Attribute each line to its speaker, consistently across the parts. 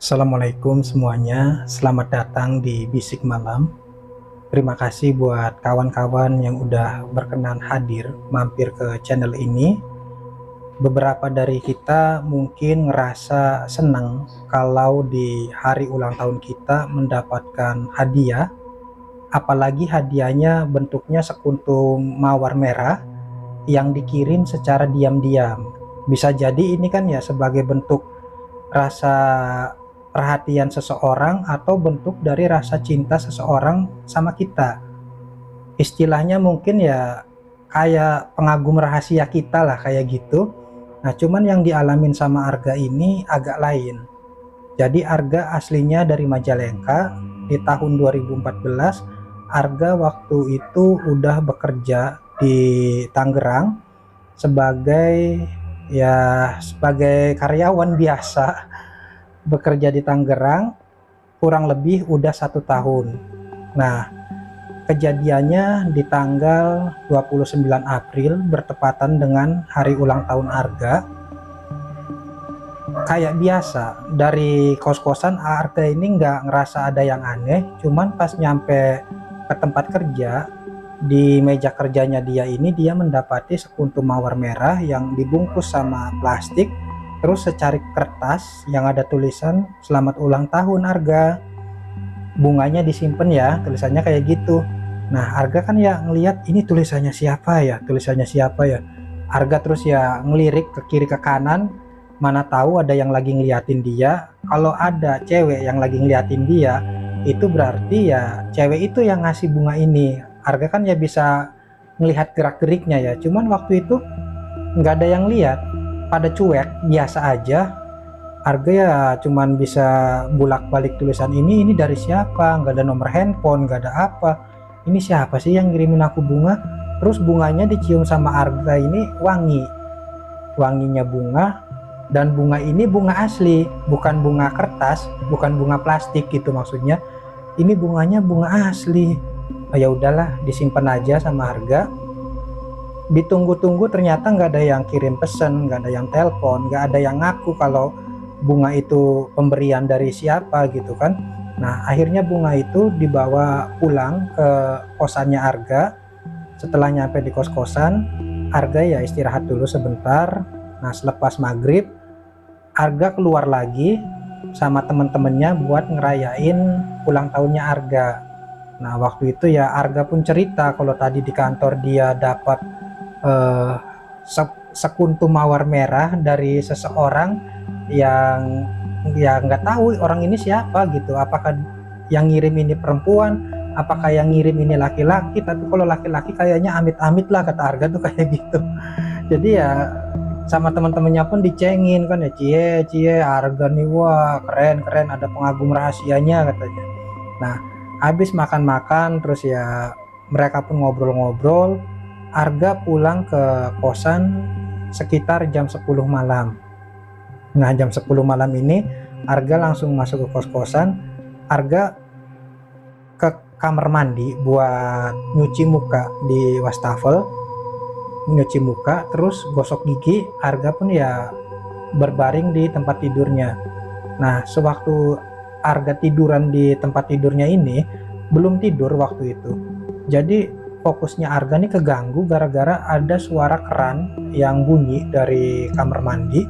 Speaker 1: Assalamualaikum semuanya, selamat datang di Bisik Malam. Terima kasih buat kawan-kawan yang udah berkenan hadir mampir ke channel ini. Beberapa dari kita mungkin ngerasa senang kalau di hari ulang tahun kita mendapatkan hadiah, apalagi hadiahnya bentuknya sekuntum mawar merah yang dikirim secara diam-diam. Bisa jadi ini kan ya sebagai bentuk rasa perhatian seseorang atau bentuk dari rasa cinta seseorang sama kita. Istilahnya mungkin ya kayak pengagum rahasia kita lah, kayak gitu. Nah, cuman yang dialamin sama Arga ini agak lain. Jadi Arga aslinya dari Majalengka. Di tahun 2014 Arga waktu itu udah bekerja di Tangerang sebagai karyawan biasa, bekerja di Tangerang kurang lebih udah 1 tahun. Nah, kejadiannya di tanggal 29 April bertepatan dengan hari ulang tahun Arga. Kayak biasa dari kos-kosan Arga ini nggak ngerasa ada yang aneh, cuman pas nyampe ke tempat kerja, di meja kerjanya dia mendapati sekuntum mawar merah yang dibungkus sama plastik, terus secarik kertas yang ada tulisan selamat ulang tahun Arga. Bunganya disimpan ya, tulisannya kayak gitu. Nah, Arga kan ya ngelihat ini tulisannya siapa ya, Arga terus ya ngelirik ke kiri ke kanan, mana tahu ada yang lagi ngeliatin dia. Kalau ada cewek yang lagi ngeliatin dia, itu berarti ya cewek itu yang ngasih bunga ini. Arga kan ya bisa ngelihat gerak-geriknya ya, cuman waktu itu nggak ada yang lihat, pada cuek biasa aja. Arga ya cuman bisa bolak-balik tulisan ini dari siapa, nggak ada nomor handphone, nggak ada apa, ini siapa sih yang ngirimin aku bunga. Terus bunganya dicium sama Arga ini wanginya bunga, dan bunga ini bunga asli, bukan bunga kertas, bukan bunga plastik gitu maksudnya. Ini bunganya bunga asli. Oh, ya udahlah, disimpan aja sama Arga. Ditunggu-tunggu ternyata nggak ada yang kirim pesan, nggak ada yang telepon, nggak ada yang ngaku kalau bunga itu pemberian dari siapa gitu kan. Nah, akhirnya bunga itu dibawa pulang ke kosannya Arga. Setelah nyampe di kos-kosan, Arga ya istirahat dulu sebentar. Nah, selepas maghrib Arga keluar lagi sama temen-temennya buat ngerayain ulang tahunnya Arga. Nah, waktu itu ya Arga pun cerita kalau tadi di kantor dia dapat sekuntum mawar merah dari seseorang yang ya nggak tahu orang ini siapa gitu, apakah yang ngirim ini perempuan, apakah yang ngirim ini laki-laki. Tapi kalau laki-laki kayaknya amit-amit lah, kata Arga tuh kayak gitu. Jadi ya sama teman-temannya pun dicengin kan ya, cie Arga nih, wah keren ada pengagum rahasianya katanya. Nah, habis makan-makan terus ya mereka pun ngobrol-ngobrol. Arga pulang ke kosan sekitar jam 10 malam. Nah, jam 10 malam ini Arga langsung masuk ke kos-kosan. Arga ke kamar mandi buat nyuci muka di wastafel, nyuci muka terus gosok gigi. Arga pun ya berbaring di tempat tidurnya. Nah, sewaktu Arga tiduran di tempat tidurnya ini, belum tidur waktu itu. Jadi fokusnya Arga nih keganggu gara-gara ada suara keran yang bunyi dari kamar mandi.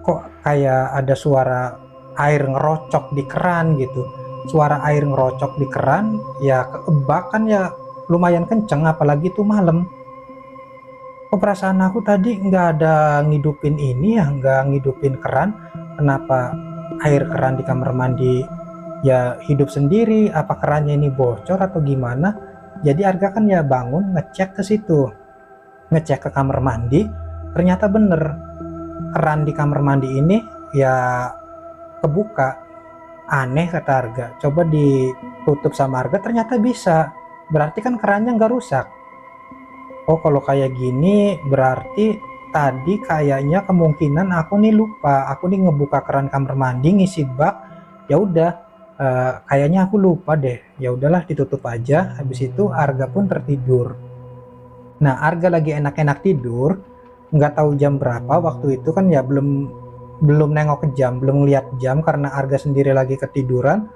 Speaker 1: Kok kayak ada suara air ngerocok di keran gitu. Suara air ngerocok di keran ya keebak kan ya lumayan kenceng, apalagi tuh malam. Kok perasaan aku tadi nggak ada ngidupin ini ya, nggak ngidupin keran. Kenapa air keran di kamar mandi ya hidup sendiri? Apa kerannya ini bocor atau gimana? Jadi Arga kan ya bangun ngecek ke situ, ngecek ke kamar mandi. Ternyata bener, keran di kamar mandi ini ya kebuka. Aneh, kata Arga. Coba ditutup sama Arga, ternyata bisa. Berarti kan kerannya nggak rusak. Oh, kalau kayak gini berarti tadi kayaknya kemungkinan aku nih lupa, aku nih ngebuka keran kamar mandi ngisi bak. Ya udah, kayaknya aku lupa deh. Ya udahlah, ditutup aja. Habis itu Arga pun tertidur. Nah, Arga lagi enak-enak tidur, nggak tahu jam berapa waktu itu kan ya, belum belum nengok ke jam, belum lihat jam karena Arga sendiri lagi ketiduran.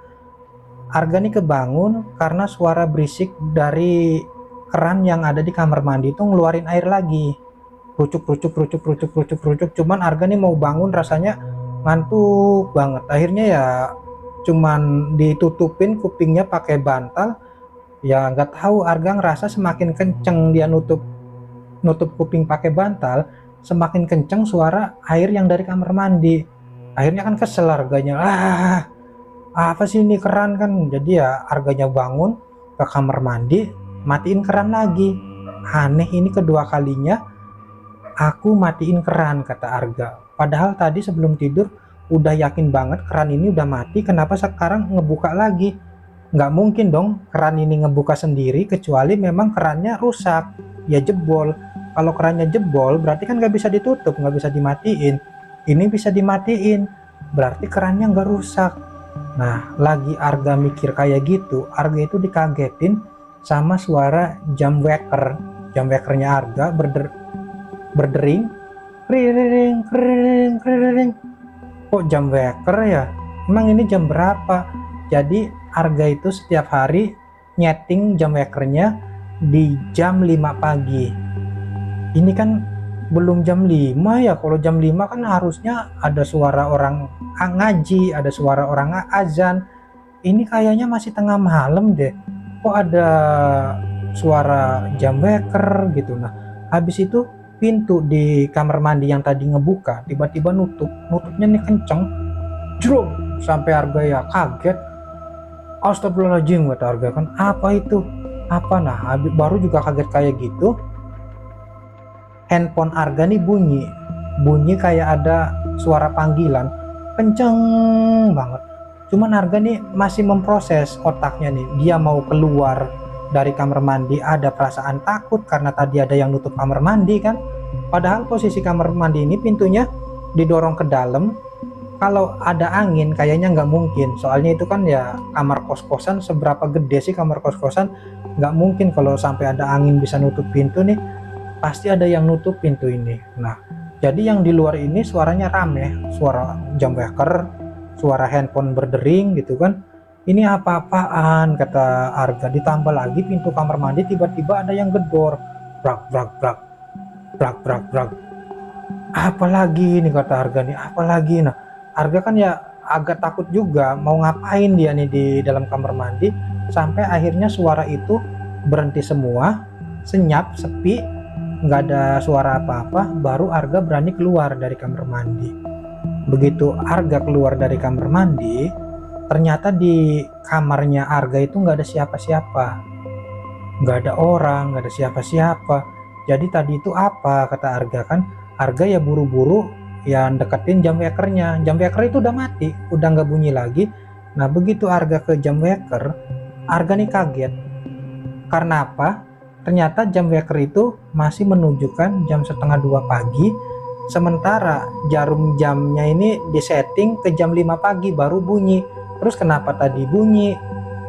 Speaker 1: Arga nih kebangun karena suara berisik dari keran yang ada di kamar mandi itu ngeluarin air lagi, rucuk rucuk rucuk rucuk rucuk rucuk. Cuman Arga nih mau bangun rasanya ngantuk banget, akhirnya ya cuman ditutupin kupingnya pakai bantal. Ya nggak tahu, Arga ngerasa semakin kenceng dia nutup nutup kuping pakai bantal, semakin kenceng suara air yang dari kamar mandi. Akhirnya kan kesel Arganya, apa sih ini keran kan. Jadi ya Arganya bangun ke kamar mandi, matiin keran lagi. Aneh, ini kedua kalinya aku matiin keran, kata Arga. Padahal tadi sebelum tidur udah yakin banget keran ini udah mati, kenapa sekarang ngebuka lagi? Nggak mungkin dong keran ini ngebuka sendiri, kecuali memang kerannya rusak, ya jebol. Kalau kerannya jebol berarti kan nggak bisa ditutup, nggak bisa dimatiin. Ini bisa dimatiin, berarti kerannya nggak rusak. Nah, lagi Arga mikir kayak gitu, Arga itu dikagetin sama suara jam waker. Jam wakernya Arga berdering, kering kering kering. Kok jam waker ya? Emang ini jam berapa? Jadi Arga itu setiap hari nyeting jam wakernya di jam 5 pagi. Ini kan belum jam 5 ya. Kalau jam 5 kan harusnya ada suara orang ngaji, ada suara orang azan. Ini kayaknya masih tengah malam deh. Kok ada suara jam waker gitu. Nah, habis itu pintu di kamar mandi yang tadi ngebuka tiba-tiba nutupnya nih kenceng, jrong, sampai Arga ya kaget. Astagfirullahaladzim, kata Arga kan, apa itu? Apa? Nah, baru juga kaget kayak gitu, handphone Arga nih bunyi kayak ada suara panggilan kenceng banget. Cuman Arga nih masih memproses otaknya nih, dia mau keluar dari kamar mandi, ada perasaan takut karena tadi ada yang nutup kamar mandi kan. Padahal posisi kamar mandi ini pintunya didorong ke dalam. Kalau ada angin kayaknya nggak mungkin, soalnya itu kan ya kamar kos-kosan, seberapa gede sih kamar kos-kosan, nggak mungkin kalau sampai ada angin bisa nutup pintu nih, pasti ada yang nutup pintu ini. Nah, jadi yang di luar ini suaranya rame, suara jam waker, suara handphone berdering gitu kan. Ini apa-apaan, kata Arga. Ditambah lagi pintu kamar mandi tiba-tiba ada yang gedor, brak brak brak brak brak brak. Apalagi nih, kata Arga nih, apalagi. Nah, Arga kan ya agak takut juga, mau ngapain dia nih di dalam kamar mandi, sampai akhirnya suara itu berhenti semua, senyap, sepi, nggak ada suara apa-apa. Baru Arga berani keluar dari kamar mandi. Begitu Arga keluar dari kamar mandi, ternyata di kamarnya Arga itu nggak ada siapa-siapa, nggak ada orang, nggak ada siapa-siapa. Jadi tadi itu apa, kata Arga kan. Arga ya buru-buru yang deketin jam wakernya. Jam waker itu udah mati, udah nggak bunyi lagi. Nah, begitu Arga ke jam waker, Arga nih kaget. Karena apa? Ternyata jam waker itu masih menunjukkan jam 1:30 pagi, sementara jarum jamnya ini disetting ke jam 5 pagi baru bunyi. Terus kenapa tadi bunyi?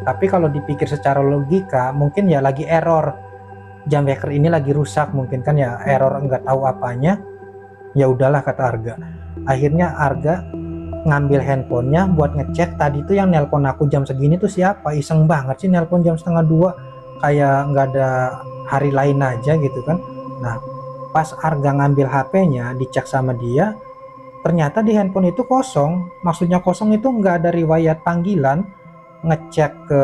Speaker 1: Tapi kalau dipikir secara logika, mungkin ya lagi error. Jam waker ini lagi rusak, mungkin kan ya error, nggak tahu apanya. Ya udahlah, kata Arga. Akhirnya Arga ngambil handphonenya buat ngecek tadi tuh yang nelpon aku jam segini tuh siapa. Iseng banget sih nelpon jam 1:30, kayak nggak ada hari lain aja gitu kan. Nah, pas Arga ngambil HP-nya dicek sama dia, ternyata di handphone itu kosong. Maksudnya kosong itu nggak ada riwayat panggilan. Ngecek ke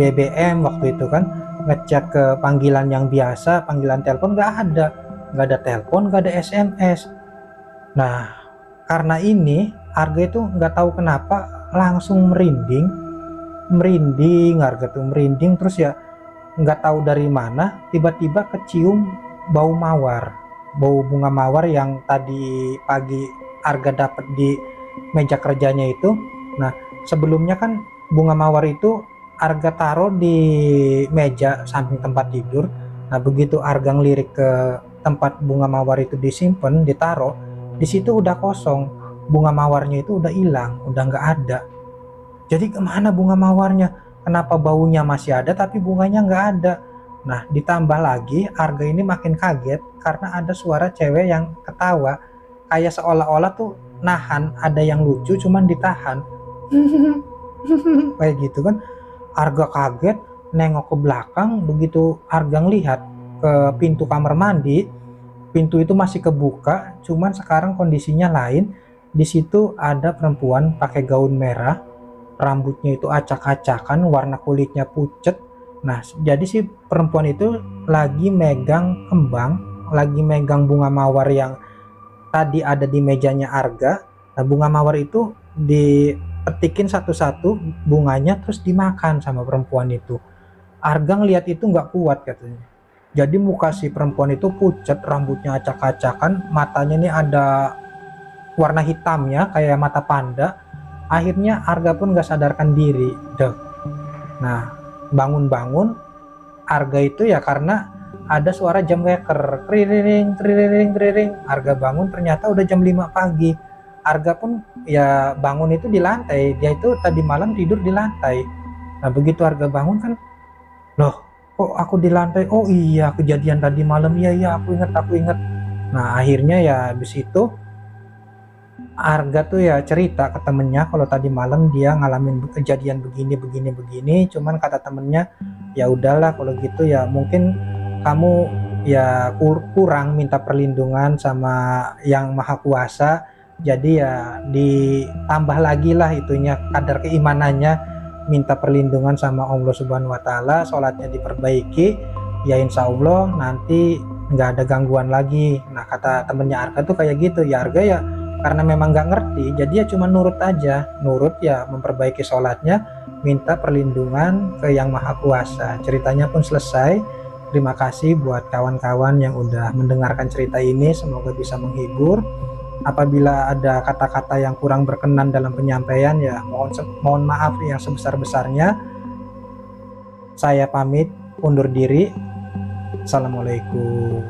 Speaker 1: BBM waktu itu kan, ngecek ke panggilan yang biasa, panggilan telepon, nggak ada telepon, nggak ada SMS. Nah, karena ini Arga itu nggak tahu kenapa langsung merinding Arga tuh merinding. Terus ya nggak tahu dari mana tiba-tiba kecium bau mawar, bau bunga mawar yang tadi pagi Arga dapat di meja kerjanya itu. Nah, sebelumnya kan bunga mawar itu Arga taruh di meja samping tempat tidur. Nah, begitu Arga ngelirik ke tempat bunga mawar itu disimpan, ditaruh, di situ udah kosong, bunga mawarnya itu udah hilang, udah nggak ada. Jadi kemana bunga mawarnya? Kenapa baunya masih ada tapi bunganya nggak ada? Nah, ditambah lagi Arga ini makin kaget karena ada suara cewek yang ketawa, kayak seolah-olah tuh nahan, ada yang lucu cuman ditahan. Kayak gitu kan. Arga kaget, nengok ke belakang. Begitu Arga ngelihat ke pintu kamar mandi, pintu itu masih kebuka, cuman sekarang kondisinya lain. Di situ ada perempuan pakai gaun merah, rambutnya itu acak-acakan, warna kulitnya pucet. Nah, jadi si perempuan itu lagi megang kembang, lagi megang bunga mawar yang tadi ada di mejanya Arga. Nah, bunga mawar itu dipetikin satu-satu bunganya terus dimakan sama perempuan itu. Arga ngelihat itu nggak kuat katanya. Jadi muka si perempuan itu pucat, rambutnya acak-acakan, matanya ini ada warna hitamnya kayak mata panda. Akhirnya Arga pun nggak sadarkan diri. Nah, bangun-bangun Arga itu ya karena ada suara jam weker, kriring kriring kriring. Arga bangun, ternyata udah jam 5 pagi. Arga pun ya bangun itu di lantai, dia itu tadi malam tidur di lantai. Nah, begitu Arga bangun kan, loh kok aku di lantai, oh iya kejadian tadi malam, iya aku inget. Nah, akhirnya ya habis itu Arga tuh ya cerita ke temennya kalau tadi malam dia ngalamin kejadian begini. Cuman kata temennya, ya udahlah kalau gitu ya mungkin kamu ya kurang minta perlindungan sama yang maha kuasa. Jadi ya ditambah lagi lah itunya kadar keimanannya, minta perlindungan sama Allah Subhanahu Wa Taala, sholatnya diperbaiki, ya insya Allah nanti nggak ada gangguan lagi. Nah, kata temennya Arga tuh kayak gitu ya. Arga ya karena memang nggak ngerti, jadi ya cuma nurut aja, nurut ya memperbaiki sholatnya, minta perlindungan ke yang maha kuasa. Ceritanya pun selesai. Terima kasih buat kawan-kawan yang udah mendengarkan cerita ini, semoga bisa menghibur. Apabila ada kata-kata yang kurang berkenan dalam penyampaian ya mohon maaf yang sebesar-besarnya. Saya pamit undur diri. Assalamualaikum.